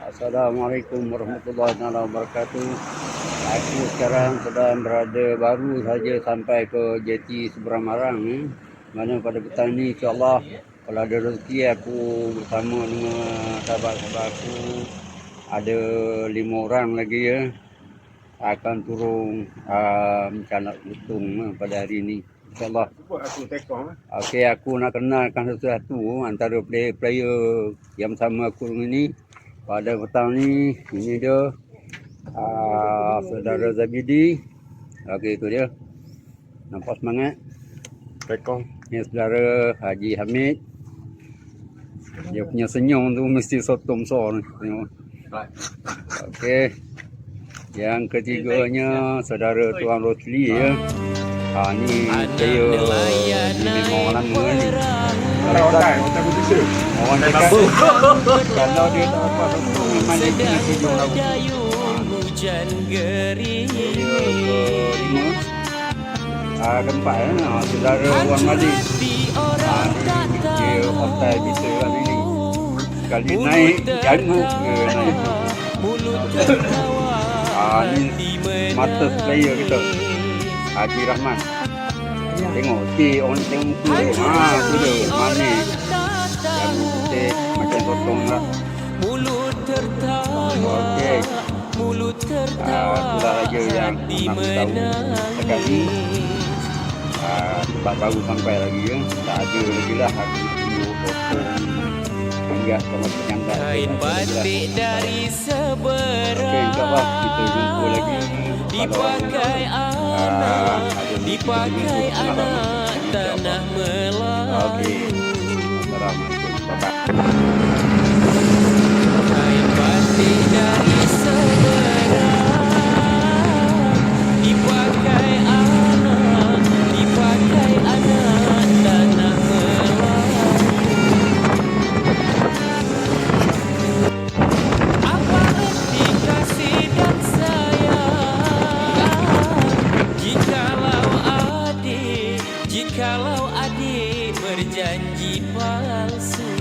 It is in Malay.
Assalamualaikum warahmatullahi wabarakatuh. Aku sekarang sedang berada baru saja sampai ke JT Seberang Marang ni. Mana pada petang ni insya-Allah kalau ada rezeki aku bersama dengan sahabat-sahabat aku ada 5 orang lagi ya akan turun mencanak lutung pada hari ini. InsyaAllah. Okey, aku nak kenalkan satu-satu antara player-player yang bersama aku ini. Pada petang ni, ini dia saudara Zabidi. Okey, itu dia. Nampak semangat. Tekong. Ini saudara Haji Hamid. Dia punya senyum tu mesti sotong besar ni. Tengok. Okey. Yang ketiganya saudara Tuan Rosli ya. Ni player ni memang orang lama ni. Orang cakap kalau dia tak dapat sotong memang dia punya hidung lagu. Keempat saudara Wan Malik. Dia hotel bisa kan ini. Sekali naik janggut ke naik. Ni mata player kita Haji Rahman. Tengok orang tengok muka tu dia manis. Yang putih macam sotong lah. Okey. Itulah raja yang nak tahu dekat ni. Tempat baru sampai lagi ya. Tak ada lagi lah aku tunggu potong hingga sama penyangga. Kain batik dari seberang. Okey, insyaAllah kita jumpa lagi. Dipakai anak, dipakai anak tanah Melayu. Okey. Assalamualaikum. Bye-bye. Kain batik dari seberang. Dipakai anak, dipakai anak tanah Melayu. Apa arti kasih dan sayang? Jikalau adik berjanji palsu.